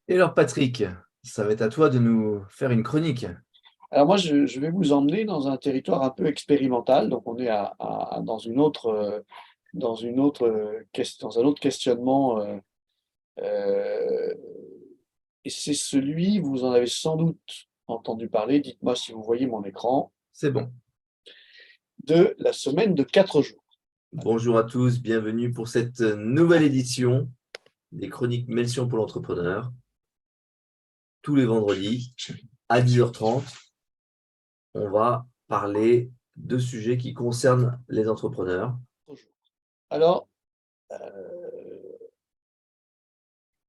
Et alors Patrick, ça va être à toi de nous faire une chronique. Alors moi, je vais vous emmener dans un territoire un peu expérimental. Donc on est dans une autre, dans un autre questionnement. Euh, et c'est celui, vous en avez sans doute entendu parler, dites-moi si vous voyez mon écran, C'est bon. de la semaine de 4 jours. Bonjour à tous, bienvenue pour cette nouvelle édition des chroniques Melsion pour l'entrepreneur. Tous les vendredis à 10h30, on va parler de sujets qui concernent les entrepreneurs. Alors,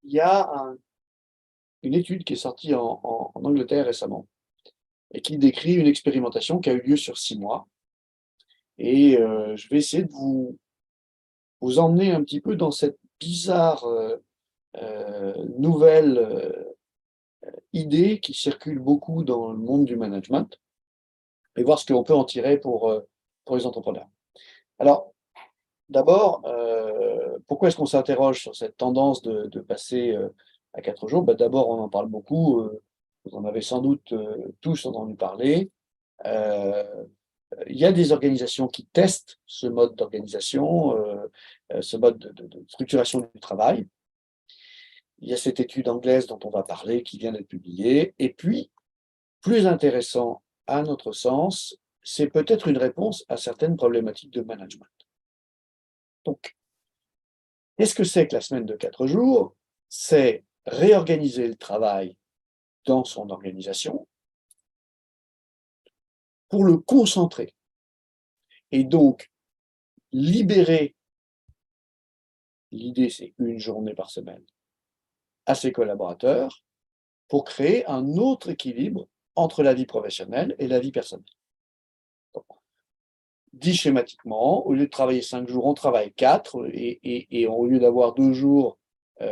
il y a une étude qui est sortie en Angleterre récemment et qui décrit une expérimentation qui a eu lieu sur 6 mois. Et je vais essayer de vous emmener un petit peu dans cette bizarre nouvelle idée qui circule beaucoup dans le monde du management et voir ce qu'on peut en tirer pour les entrepreneurs. Alors, d'abord, pourquoi est-ce qu'on s'interroge sur cette tendance de passer à 4 jours? D'abord, on en parle beaucoup, vous en avez sans doute tous entendu parler. Euh, il y a des organisations qui testent ce mode d'organisation, ce mode de structuration du travail. Il y a cette étude anglaise dont on va parler qui vient d'être publiée. Et puis, plus intéressant à notre sens, c'est peut-être une réponse à certaines problématiques de management. Donc, qu'est-ce que c'est que la semaine de 4 jours? C'est réorganiser le travail dans son organisation pour le concentrer et donc libérer, l'idée c'est une journée par semaine, à ses collaborateurs pour créer un autre équilibre entre la vie professionnelle et la vie personnelle. Donc, dit schématiquement, au lieu de travailler 5 jours, on travaille 4, et au lieu d'avoir 2 jours, on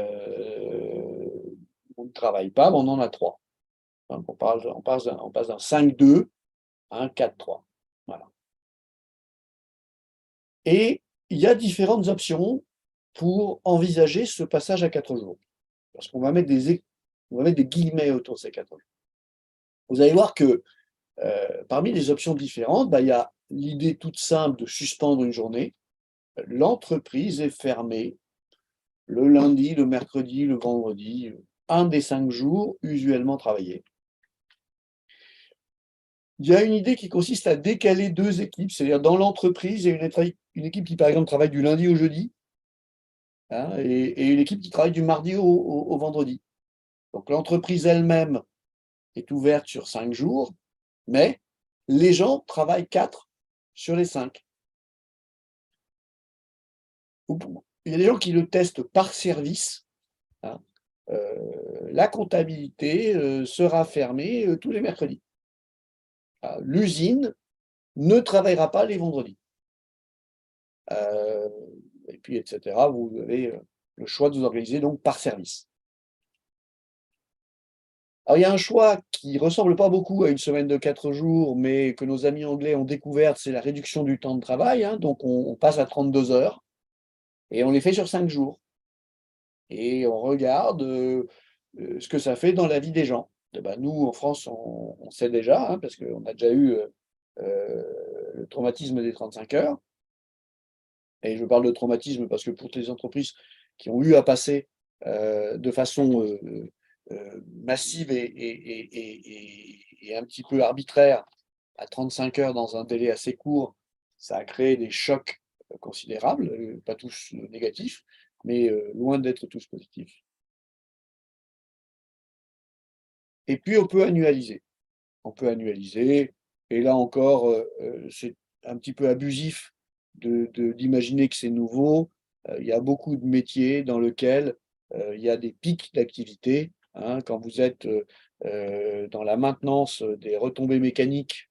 ne travaille pas, on en a 3. Donc on passe d'un 5-2 à un 4-3. Voilà. Et il y a différentes options pour envisager ce passage à 4 jours. Parce qu'on va mettre on va mettre des guillemets autour de ces 4 jours. Vous allez voir que parmi les options différentes, il y a l'idée toute simple de suspendre une journée. L'entreprise est fermée le lundi, le mercredi, le vendredi, un des 5 jours usuellement travaillés. Il y a une idée qui consiste à décaler 2 équipes, c'est-à-dire dans l'entreprise, il y a une équipe qui, par exemple, travaille du lundi au jeudi, hein, et une équipe qui travaille du mardi au vendredi. Donc l'entreprise elle-même est ouverte sur 5 jours, mais les gens travaillent 4 sur les 5. Il y a des gens qui le testent par service, hein. La comptabilité sera fermée tous les mercredis. L'usine ne travaillera pas les vendredis. Et puis, etc. Vous avez le choix de vous organiser donc par service. Alors, il y a un choix qui ressemble pas beaucoup à une semaine de 4 jours, mais que nos amis anglais ont découvert, c'est la réduction du temps de travail, hein. Donc, on passe à 32 heures et on les fait sur 5 jours. Et on regarde ce que ça fait dans la vie des gens. Et nous, en France, on sait déjà, hein, parce qu'on a déjà eu le traumatisme des 35 heures. Et je parle de traumatisme parce que pour les entreprises qui ont eu à passer de façon massive et un petit peu arbitraire à 35 heures dans un délai assez court, ça a créé des chocs considérables, pas tous négatifs, mais loin d'être tous positifs. Et puis on peut annualiser. On peut annualiser, et là encore, c'est un petit peu abusif d'imaginer que c'est nouveau. Il y a beaucoup de métiers dans lesquels il y a des pics d'activité, hein. Quand vous êtes dans la maintenance des retombées mécaniques,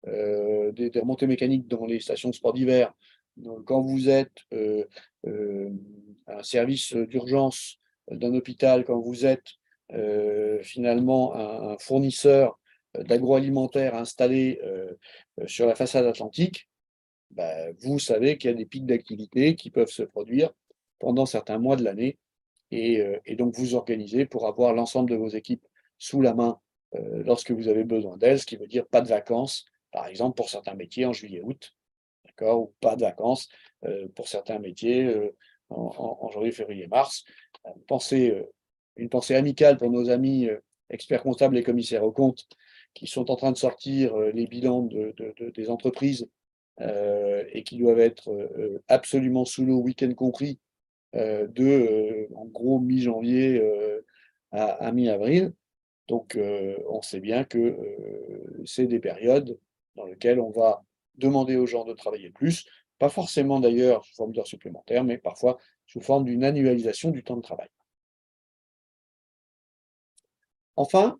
des remontées mécaniques dans les stations de sport d'hiver, quand vous êtes un service d'urgence d'un hôpital, quand vous êtes finalement un fournisseur d'agroalimentaire installé sur la façade atlantique, vous savez qu'il y a des pics d'activité qui peuvent se produire pendant certains mois de l'année et donc vous organiser pour avoir l'ensemble de vos équipes sous la main lorsque vous avez besoin d'elles, ce qui veut dire pas de vacances, par exemple pour certains métiers en juillet-août, d'accord, ou pas de vacances pour certains métiers en janvier, février, mars. Une pensée amicale pour nos amis experts comptables et commissaires aux comptes qui sont en train de sortir les bilans des entreprises et qui doivent être absolument sous l'eau, week-end compris, en gros, mi-janvier à mi-avril. Donc, on sait bien que c'est des périodes dans lesquelles on va demander aux gens de travailler plus, pas forcément d'ailleurs sous forme d'heures supplémentaires, mais parfois sous forme d'une annualisation du temps de travail. Enfin,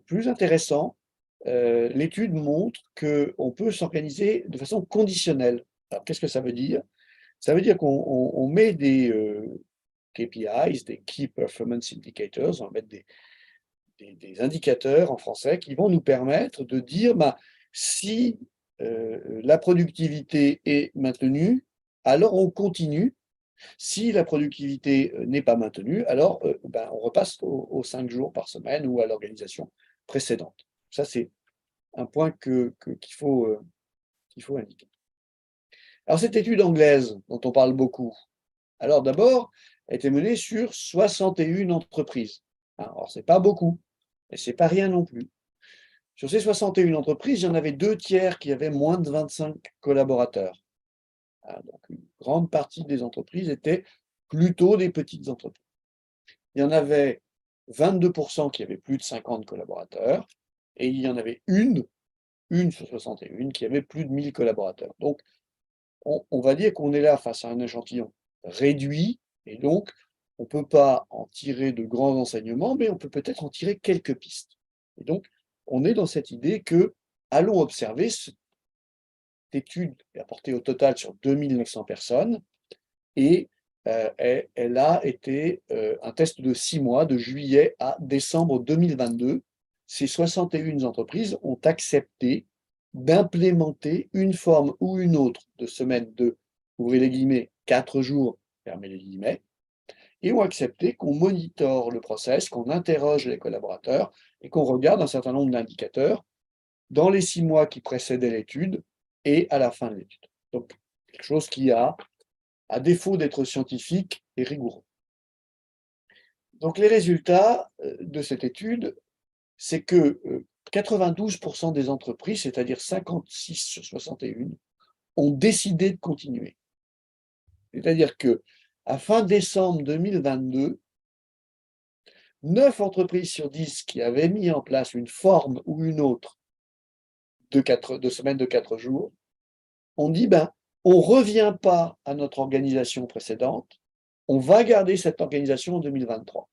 plus intéressant, l'étude montre qu'on peut s'organiser de façon conditionnelle. Alors, qu'est-ce que ça veut dire? Ça veut dire qu'on met des KPIs, des Key Performance Indicators, on va mettre des indicateurs en français qui vont nous permettre de dire si la productivité est maintenue, alors on continue. Si la productivité n'est pas maintenue, alors on repasse aux 5 jours par semaine ou à l'organisation précédente. Ça, c'est un point qu'il faut indiquer. Alors, cette étude anglaise dont on parle beaucoup, alors d'abord, a été menée sur 61 entreprises. Alors, ce n'est pas beaucoup, mais ce n'est pas rien non plus. Sur ces 61 entreprises, il y en avait 2/3 qui avaient moins de 25 collaborateurs. Donc, une grande partie des entreprises étaient plutôt des petites entreprises. Il y en avait 22% qui avaient plus de 50 collaborateurs, et il y en avait une sur 61 qui avait plus de 1000 collaborateurs. Donc, on va dire qu'on est là face à un échantillon réduit, et donc on ne peut pas en tirer de grands enseignements, mais on peut peut-être en tirer quelques pistes. Et donc, on est dans cette idée que, allons observer, cette étude est apportée au total sur 2900 personnes, et elle a été un test de 6 mois, de juillet à décembre 2022. Ces 61 entreprises ont accepté d'implémenter une forme ou une autre de semaine de, ouvrez les guillemets, 4 jours, fermez les guillemets, et ont accepté qu'on monitore le process, qu'on interroge les collaborateurs et qu'on regarde un certain nombre d'indicateurs dans les 6 mois qui précédaient l'étude et à la fin de l'étude. Donc, quelque chose qui a, à défaut d'être scientifique, est rigoureux. Donc, les résultats de cette étude, c'est que 92% des entreprises, c'est-à-dire 56 sur 61, ont décidé de continuer. C'est-à-dire que à fin décembre 2022, 9 entreprises sur 10 qui avaient mis en place une forme ou une autre de semaine de 4 jours ont dit on ne revient pas à notre organisation précédente, on va garder cette organisation en 2023.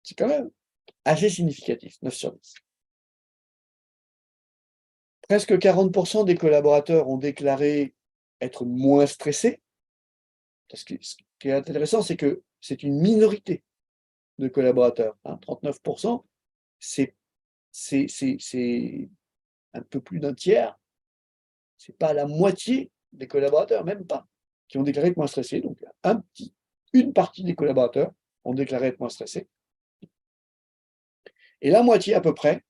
C'est quand même assez significatif, 9 sur 10. Presque 40% des collaborateurs ont déclaré être moins stressés. Ce qui est intéressant, c'est que c'est une minorité de collaborateurs. 39%, c'est un peu plus d'un tiers. Ce n'est pas la moitié des collaborateurs, même pas, qui ont déclaré être moins stressés. Donc, une partie des collaborateurs ont déclaré être moins stressés. Et la moitié, à peu près,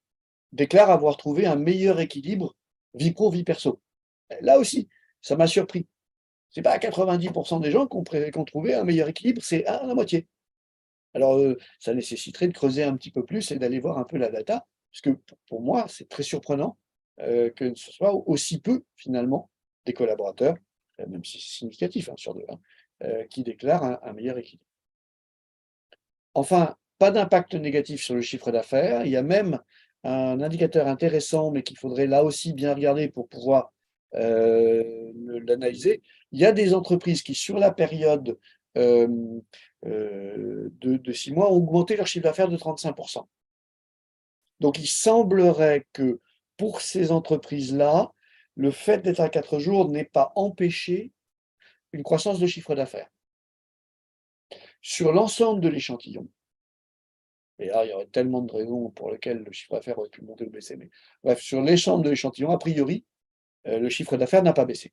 déclare avoir trouvé un meilleur équilibre vie pro, vie perso. Là aussi, ça m'a surpris. Ce n'est pas à 90% des gens qui ont trouvé un meilleur équilibre, c'est à la moitié. Alors, ça nécessiterait de creuser un petit peu plus et d'aller voir un peu la data, parce que pour moi, c'est très surprenant que ce soit aussi peu, finalement, des collaborateurs, même si c'est significatif sur deux, qui déclarent un meilleur équilibre. Enfin, pas d'impact négatif sur le chiffre d'affaires. Il y a même un indicateur intéressant, mais qu'il faudrait là aussi bien regarder pour pouvoir l'analyser. Il y a des entreprises qui, sur la période de 6 mois, ont augmenté leur chiffre d'affaires de 35%. Donc, il semblerait que pour ces entreprises-là, le fait d'être à 4 jours n'ait pas empêché une croissance de chiffre d'affaires. Sur l'ensemble de l'échantillon, et là, il y aurait tellement de raisons pour lesquelles le chiffre d'affaires aurait pu monter ou baisser, mais bref, sur l'ensemble de l'échantillon, a priori, le chiffre d'affaires n'a pas baissé.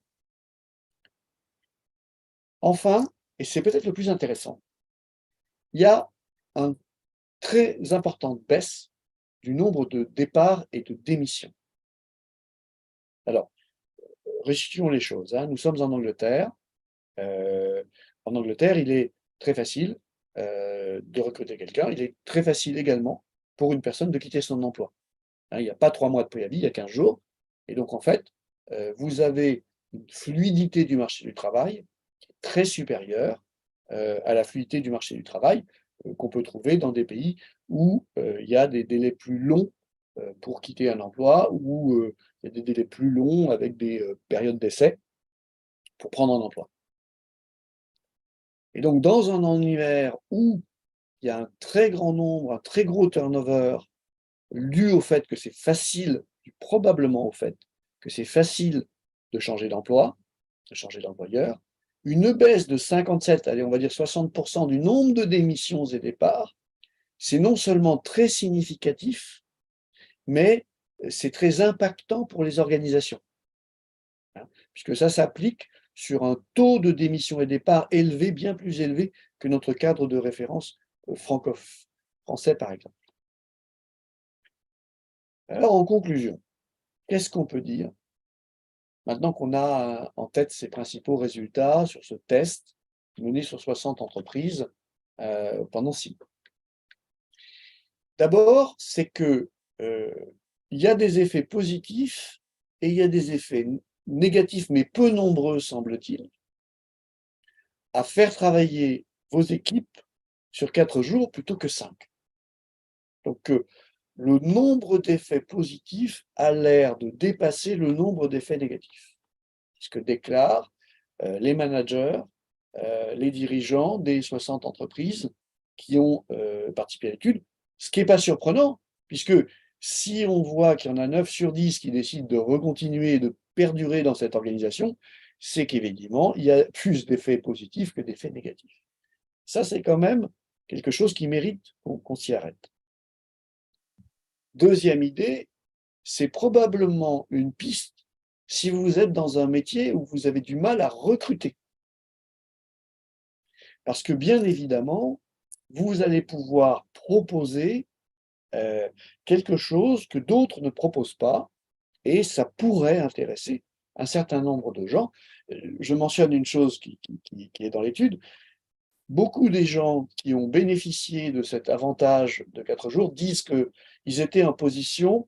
Enfin, et c'est peut-être le plus intéressant, il y a une très importante baisse du nombre de départs et de démissions. Alors, restituons les choses, hein. Nous sommes en Angleterre. En Angleterre, il est très facile de recruter quelqu'un. Il est très facile également pour une personne de quitter son emploi. Hein, il n'y a pas 3 mois de préavis, il y a 15 jours. Et donc, en fait, vous avez une fluidité du marché du travail très supérieure à la fluidité du marché du travail qu'on peut trouver dans des pays où il y a des délais plus longs pour quitter un emploi, où il y a des délais plus longs avec des périodes d'essai pour prendre un emploi. Et donc, dans un univers où il y a un très grand nombre, un très gros turnover, dû au fait que c'est facile, probablement au fait que c'est facile de changer d'emploi, de changer d'employeur, une baisse de 57, allez, on va dire 60% du nombre de démissions et départs, c'est non seulement très significatif, mais c'est très impactant pour les organisations, hein, puisque ça s'applique sur un taux de démission et départ élevé, bien plus élevé que notre cadre de référence français, par exemple. Alors, en conclusion, qu'est-ce qu'on peut dire maintenant qu'on a en tête ces principaux résultats sur ce test mené sur 60 entreprises pendant 6 mois? D'abord, c'est que il y a des effets positifs et il y a des effets négatifs, mais peu nombreux, semble-t-il, à faire travailler vos équipes sur 4 jours plutôt que 5. Donc, le nombre d'effets positifs a l'air de dépasser le nombre d'effets négatifs. Ce que déclarent les managers, les dirigeants des 60 entreprises qui ont participé à l'étude, ce qui n'est pas surprenant, puisque si on voit qu'il y en a 9 sur 10 qui décident de recontinuer et de perdurer dans cette organisation, c'est qu'évidemment, il y a plus d'effets positifs que d'effets négatifs. Ça, c'est quand même quelque chose qui mérite qu'on s'y arrête. Deuxième idée, c'est probablement une piste si vous êtes dans un métier où vous avez du mal à recruter. Parce que bien évidemment, vous allez pouvoir proposer quelque chose que d'autres ne proposent pas et ça pourrait intéresser un certain nombre de gens. Je mentionne une chose qui est dans l'étude. Beaucoup des gens qui ont bénéficié de cet avantage de 4 jours disent qu'ils étaient en position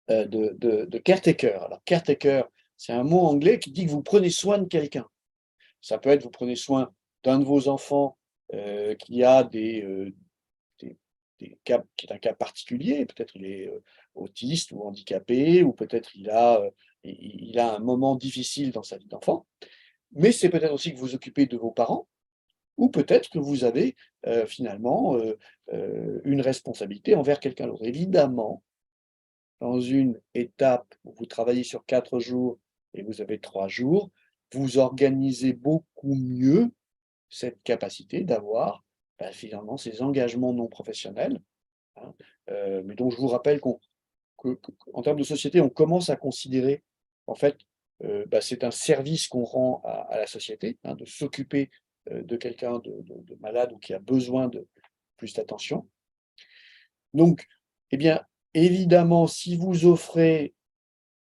de caretaker. Alors, caretaker, c'est un mot anglais qui dit que vous prenez soin de quelqu'un. Ça peut être vous prenez soin d'un de vos enfants qui a des cas, qui est un cas particulier. Peut-être il est autiste ou handicapé, ou peut-être il a un moment difficile dans sa vie d'enfant. Mais c'est peut-être aussi que vous vous occupez de vos parents, ou peut-être que vous avez finalement une responsabilité envers quelqu'un d'autre. Évidemment, dans une étape où vous travaillez sur 4 jours et vous avez 3 jours, vous organisez beaucoup mieux cette capacité d'avoir finalement ces engagements non professionnels, hein, mais dont je vous rappelle qu'en termes de société, on commence à considérer, en fait, c'est un service qu'on rend à la société, hein, de s'occuper de quelqu'un de malade ou qui a besoin de plus d'attention. Donc, eh bien, évidemment, si vous offrez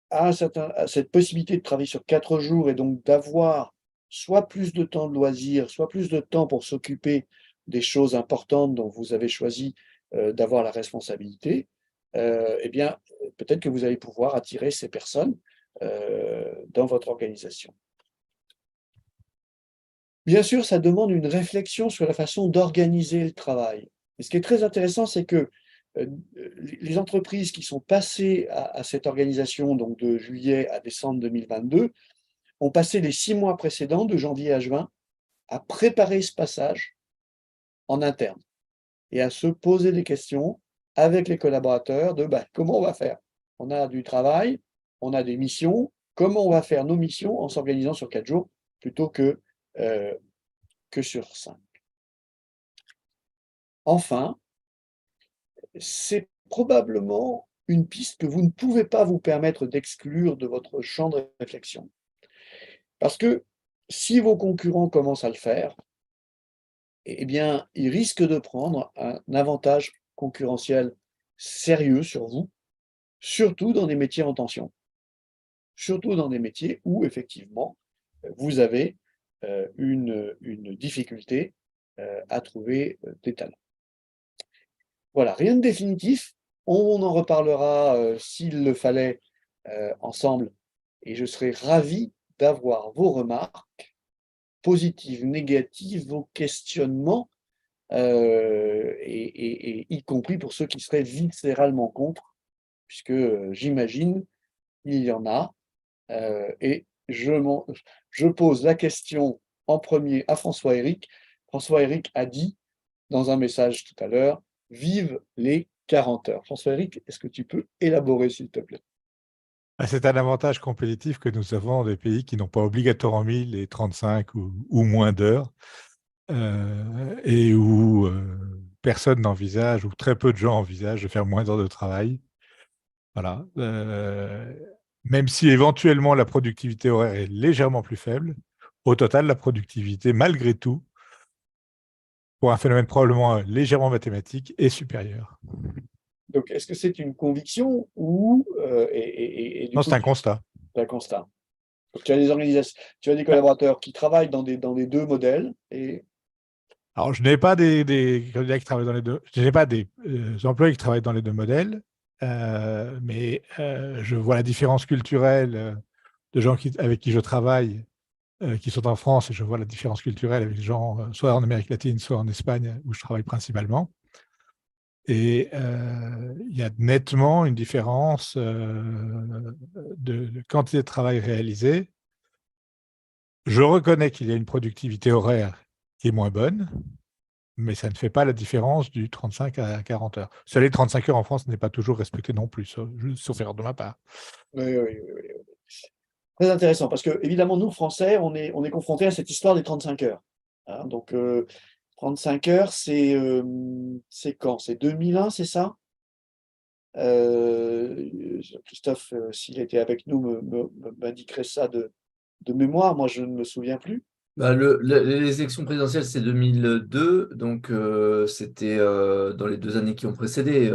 à cette possibilité de travailler sur 4 jours et donc d'avoir soit plus de temps de loisirs, soit plus de temps pour s'occuper des choses importantes dont vous avez choisi d'avoir la responsabilité, eh bien, peut-être que vous allez pouvoir attirer ces personnes dans votre organisation. Bien sûr, ça demande une réflexion sur la façon d'organiser le travail. Et ce qui est très intéressant, c'est que les entreprises qui sont passées à cette organisation, donc de juillet à décembre 2022, ont passé les 6 mois précédents, de janvier à juin, à préparer ce passage en interne et à se poser des questions avec les collaborateurs de comment on va faire. On a du travail, on a des missions, comment on va faire nos missions en s'organisant sur 4 jours plutôt euh, que sur 5. Enfin, c'est probablement une piste que vous ne pouvez pas vous permettre d'exclure de votre champ de réflexion. Parce que si vos concurrents commencent à le faire, eh bien, il risque de prendre un avantage concurrentiel sérieux sur vous, surtout dans des métiers en tension, surtout dans des métiers où effectivement, vous avez, une difficulté, à trouver, des talents. Voilà, rien de définitif. On en reparlera, s'il le fallait, ensemble et je serais ravi d'avoir vos remarques positives, négatives, vos questionnements, et y compris pour ceux qui seraient viscéralement contre, puisque, j'imagine il y en a, et je pose la question en premier à François-Éric. François-Éric a dit dans un message tout à l'heure: «Vive les 40 heures». François-Éric, est-ce que tu peux élaborer, s'il te plaît? Ah, c'est un avantage compétitif que nous avons dans des pays qui n'ont pas obligatoirement mis les 35 ou moins d'heures, et où personne n'envisage, ou très peu de gens envisagent de faire moins d'heures de travail. Voilà. Même si éventuellement la productivité horaire est légèrement plus faible, au total, la productivité, malgré tout, pour un phénomène probablement légèrement mathématique, est supérieure. Donc, est-ce que c'est une conviction ou, et du Non, coup, c'est un constat. c'est un constat? Donc, tu as des organisations, tu as des Bah, collaborateurs qui travaillent dans les 2 modèles et alors, je n'ai pas des candidats qui travaillent dans les deux, je n'ai pas des employés qui travaillent dans les deux modèles, mais je vois la différence culturelle de gens avec qui je travaille, qui sont en France, et je vois la différence culturelle avec les gens soit en Amérique latine, soit en Espagne, où je travaille principalement. Et il y a nettement une différence de quantité de travail réalisé. Je reconnais qu'il y a une productivité horaire qui est moins bonne, mais ça ne fait pas la différence du 35 à 40 heures. Seul les 35 heures en France n'est pas toujours respecté non plus, sauf erreur de ma part. oui, oui, oui, oui, oui. Très intéressant parce qu'évidemment, nous, Français, on est confrontés à cette histoire des 35 heures, hein. Donc, 35 heures, c'est quand? C'est 2001, c'est ça? Christophe, s'il était avec nous, m'indiquerait ça de mémoire. Moi, je ne me souviens plus. Bah, les élections présidentielles, c'est 2002, donc c'était dans les 2 années qui ont précédé.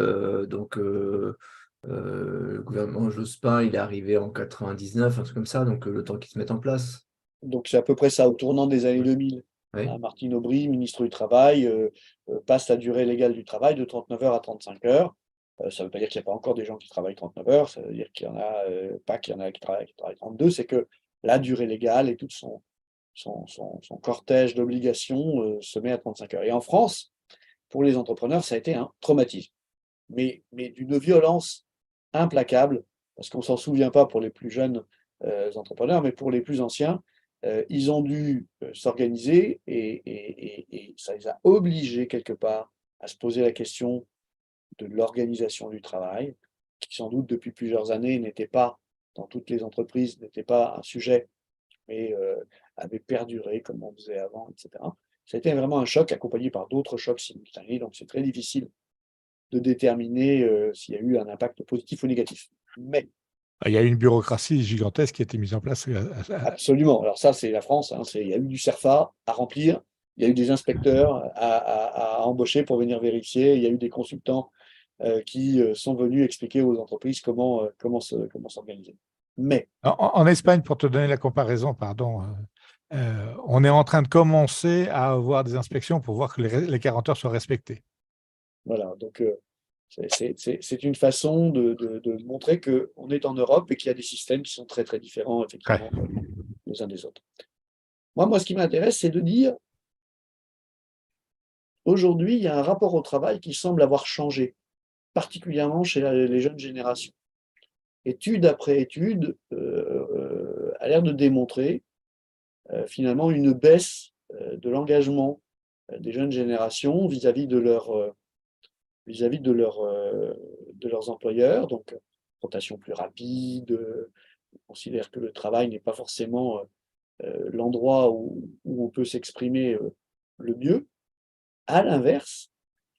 Le gouvernement Jospin, il est arrivé en 99, un truc comme ça, donc le temps qu'il se mette en place. Donc, c'est à peu près ça, au tournant des années 2000. Oui. Hein, Martine Aubry, ministre du Travail, passe la durée légale du travail de 39 heures à 35 heures. Ça ne veut pas dire qu'il n'y a pas encore des gens qui travaillent 39 heures, ça veut dire qu'il y en a, pas qu'il y en a qui travaillent 32, c'est que la durée légale et tout son cortège d'obligations, se met à 35 heures. Et en France, pour les entrepreneurs, ça a été un traumatisme, mais d'une violence implacable, parce qu'on ne s'en souvient pas pour les plus jeunes, entrepreneurs, mais pour les plus anciens, ils ont dû, s'organiser et ça les a obligés quelque part à se poser la question de l'organisation du travail, qui sans doute depuis plusieurs années n'était pas, dans toutes les entreprises, n'était pas un sujet, mais avait perduré comme on faisait avant, et cetera. Ça a été vraiment un choc accompagné par d'autres chocs simultanés, donc c'est très difficile de déterminer, s'il y a eu un impact positif ou négatif. Mais Il y a une bureaucratie gigantesque qui a été mise en place. absolument, alors ça c'est la France, hein, il y a eu du CERFA à remplir, il y a eu des inspecteurs à embaucher pour venir vérifier, il y a eu des consultants, qui, sont venus expliquer aux entreprises comment s'organiser. Mais En Espagne, pour te donner la comparaison, pardon, on est en train de commencer à avoir des inspections pour voir que les 40 heures soient respectées. voilà, donc c'est une façon de montrer qu'on est en Europe et qu'il y a des systèmes qui sont très, très différents Ouais. effectivement, les uns des autres. Moi, ce qui m'intéresse, c'est de dire, aujourd'hui, il y a un rapport au travail qui semble avoir changé, particulièrement chez les jeunes générations. Étude après étude, a l'air de démontrer, finalement une baisse, de l'engagement, des jeunes générations vis-à-vis de leurs employeurs, donc rotation plus rapide, on considère que le travail n'est pas forcément, l'endroit où on peut s'exprimer, le mieux. À l'inverse,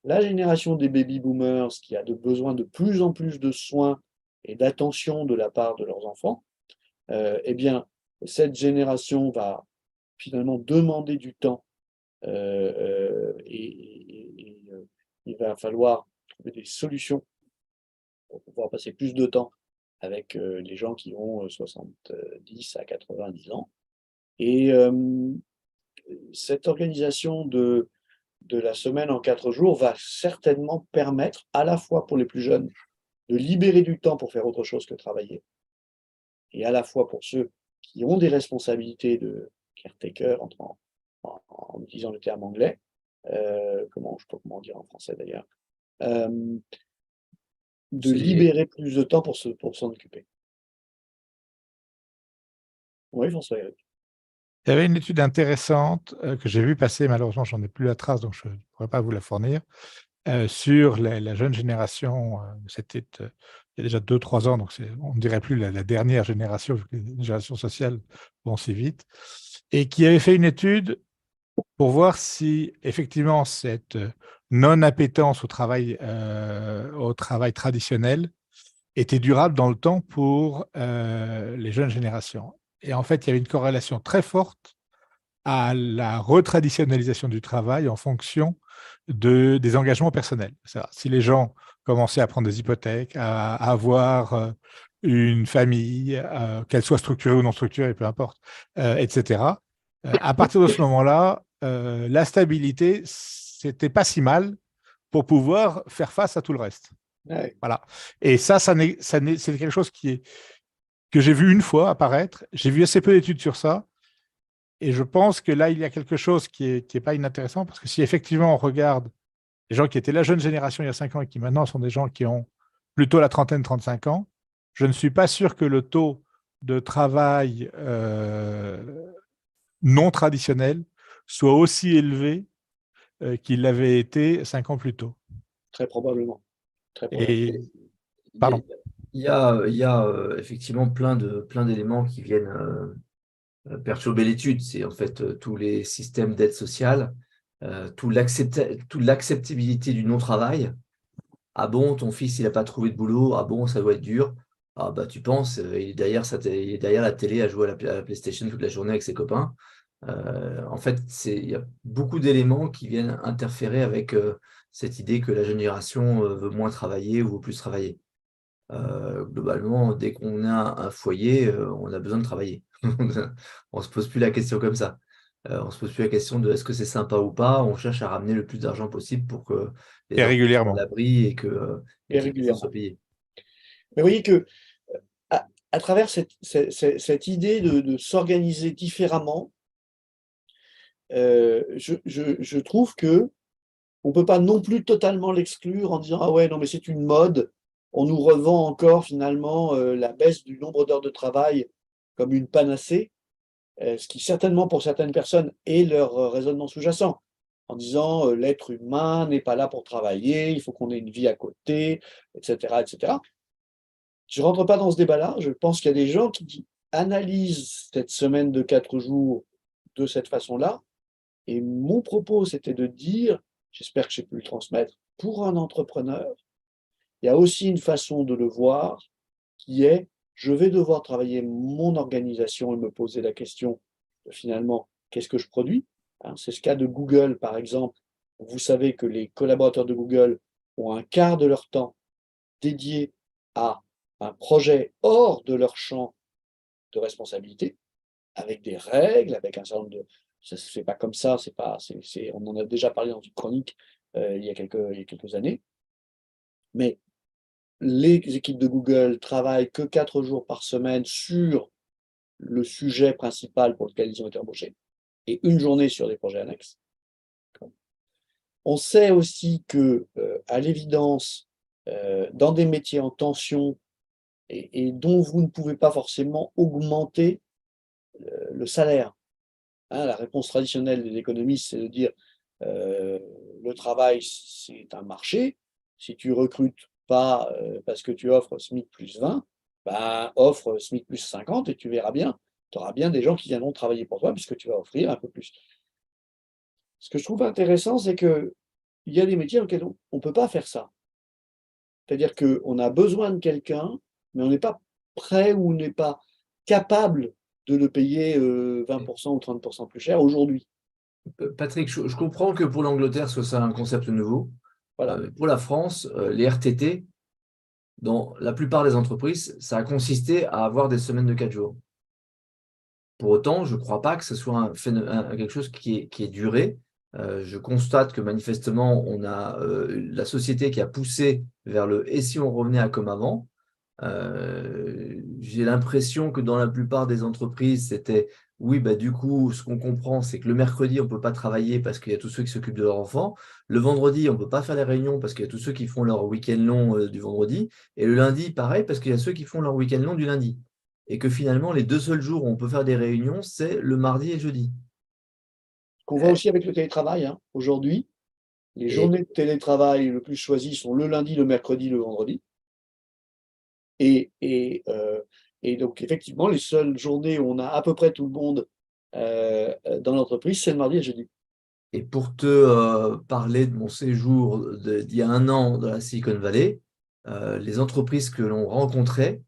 la génération des baby boomers qui a besoin de plus en plus de soins et d'attention de la part de leurs enfants, eh bien, cette génération va finalement demander du temps Il va falloir trouver des solutions pour pouvoir passer plus de temps avec les gens qui ont 70 à 90 ans. Et cette organisation de la semaine en 4 jours va certainement permettre, à la fois pour les plus jeunes, de libérer du temps pour faire autre chose que travailler, et à la fois pour ceux qui ont des responsabilités de caretaker, en utilisant le terme anglais, je ne sais pas comment dire en français d'ailleurs, de libérer plus de temps pour s'en occuper. Oui, François-Éric. Il y avait une étude intéressante que j'ai vue passer, malheureusement, j'en ai plus la trace, donc je ne pourrais pas vous la fournir, sur la jeune génération. C'était il y a déjà 2-3 ans, donc on ne dirait plus la dernière génération, vu que les générations sociales vont si vite, et qui avait fait une étude pour voir si effectivement cette non-appétence au travail traditionnel était durable dans le temps pour les jeunes générations. Et en fait, il y avait une corrélation très forte à la retraditionnalisation du travail en fonction des engagements personnels. Si les gens commençaient à prendre des hypothèques, à avoir une famille, qu'elle soit structurée ou non structurée, peu importe, etc., à partir de ce moment-là, la stabilité, c'était pas si mal pour pouvoir faire face à tout le reste. Ouais. Voilà. Et c'est quelque chose que j'ai vu une fois apparaître. J'ai vu assez peu d'études sur ça. Et je pense que là, il y a quelque chose qui est pas inintéressant, parce que si effectivement on regarde les gens qui étaient la jeune génération il y a 5 ans et qui maintenant sont des gens qui ont plutôt la trentaine, 35 ans, je ne suis pas sûr que le taux de travail non traditionnel soit aussi élevé qu'il l'avait été 5 ans plus tôt. Très probablement. Très probablement. Et, Il y a, pardon. il y a, effectivement plein d'éléments qui viennent perturber l'étude. C'est en fait tous les systèmes d'aide sociale, toute l'acceptabilité du non-travail. Ah bon, ton fils, il n'a pas trouvé de boulot. Ah bon, ça doit être dur. Ah bah tu penses, il est il est derrière la télé à jouer à la PlayStation toute la journée avec ses copains. En fait, il y a beaucoup d'éléments qui viennent interférer avec cette idée que la génération veut moins travailler ou veut plus travailler. Globalement, dès qu'on a un foyer, on a besoin de travailler. On ne se pose plus la question comme ça. On ne se pose plus la question de est-ce que c'est sympa ou pas. On cherche à ramener le plus d'argent possible pour que les Et enfants soient à régulièrement. l'abri et Et que les maisons soient régulièrement. payées. Mais vous voyez que à travers cette idée de s'organiser différemment, je trouve que on ne peut pas non plus totalement l'exclure en disant ah ouais, non, mais c'est une mode. On nous revend encore finalement la baisse du nombre d'heures de travail comme une panacée, ce qui certainement pour certaines personnes est leur raisonnement sous-jacent, en disant l'être humain n'est pas là pour travailler, il faut qu'on ait une vie à côté, etc., etc. Je ne rentre pas dans ce débat-là. Je pense qu'il y a des gens qui analysent cette semaine de 4 jours de cette façon-là. Et mon propos, c'était de dire, j'espère que j'ai pu le transmettre, pour un entrepreneur, il y a aussi une façon de le voir qui est, je vais devoir travailler mon organisation et me poser la question, finalement, qu'est-ce que je produis? C'est ce cas de Google, par exemple. Vous savez que les collaborateurs de Google ont un quart de leur temps dédié à un projet hors de leur champ de responsabilité, avec des règles, avec un certain nombre de... Ça ne se fait pas comme ça, on en a déjà parlé dans une chronique il y a quelques années. Mais les équipes de Google travaillent que 4 jours par semaine sur le sujet principal pour lequel ils ont été embauchés, et une journée sur des projets annexes. On sait aussi que, à l'évidence, dans des métiers en tension et dont vous ne pouvez pas forcément augmenter le salaire. La réponse traditionnelle des économistes, c'est de dire le travail, c'est un marché. Si tu recrutes pas parce que tu offres SMIC plus 20, ben, offre SMIC plus 50 et tu verras bien. Tu auras bien des gens qui viendront travailler pour toi puisque tu vas offrir un peu plus. Ce que je trouve intéressant, c'est qu'il y a des métiers dans lesquels on ne peut pas faire ça. C'est-à-dire qu'on a besoin de quelqu'un, mais on n'est pas prêt ou on n'est pas capable de le payer 20% ou 30% plus cher aujourd'hui. Patrick, je comprends que pour l'Angleterre, ce soit un concept nouveau. Voilà. Pour la France, les RTT, dans la plupart des entreprises, ça a consisté à avoir des semaines de 4 jours. Pour autant, je ne crois pas que ce soit quelque chose qui est duré. Je constate que manifestement, on a la société qui a poussé vers le « et si on revenait à comme avant ». J'ai l'impression que dans la plupart des entreprises, c'était oui, bah, du coup, ce qu'on comprend, c'est que le mercredi, on ne peut pas travailler parce qu'il y a tous ceux qui s'occupent de leurs enfants. Le vendredi, on ne peut pas faire les réunions parce qu'il y a tous ceux qui font leur week-end long du vendredi. Et le lundi, pareil, parce qu'il y a ceux qui font leur week-end long du lundi. Et que finalement, les 2 seuls jours où on peut faire des réunions, c'est le mardi et le jeudi. Ce qu'on voit aussi avec le télétravail, hein. Aujourd'hui, les Et, journées de télétravail le plus choisies sont le lundi, le mercredi, le vendredi. Et, et, euh, et donc, effectivement, les seules journées où on a à peu près tout le monde dans l'entreprise, c'est le mardi et le jeudi. et pour te parler de mon séjour d'il y a 1 an dans la Silicon Valley, les entreprises que l'on rencontrait,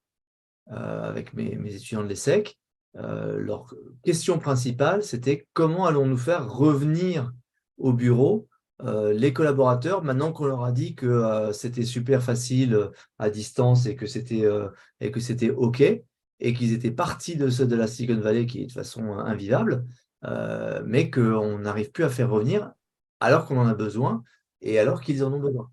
avec mes étudiants de l'ESSEC, leur question principale, c'était comment allons-nous faire revenir au bureau les collaborateurs, maintenant qu'on leur a dit que c'était super facile à distance et que c'était OK, et qu'ils étaient partis de la Silicon Valley, qui est de façon invivable, mais qu'on n'arrive plus à faire revenir alors qu'on en a besoin et alors qu'ils en ont besoin.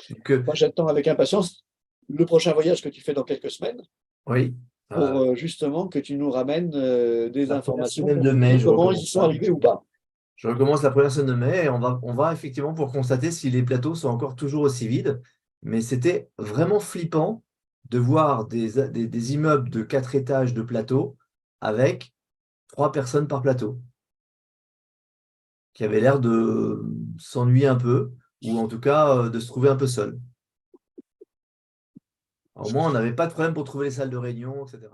Donc, Moi, j'attends avec impatience le prochain voyage que tu fais dans quelques semaines oui. pour justement que tu nous ramènes des La première informations semaine pour de nous mai, dire je comment ils y recommence sont ça. arrivés ou pas. Je recommence la première semaine de mai et on va effectivement pour constater si les plateaux sont encore toujours aussi vides. Mais c'était vraiment flippant de voir des immeubles de 4 étages de plateau avec 3 personnes par plateau, qui avaient l'air de s'ennuyer un peu, ou en tout cas de se trouver un peu seuls. Au moins, on n'avait pas de problème pour trouver les salles de réunion, etc.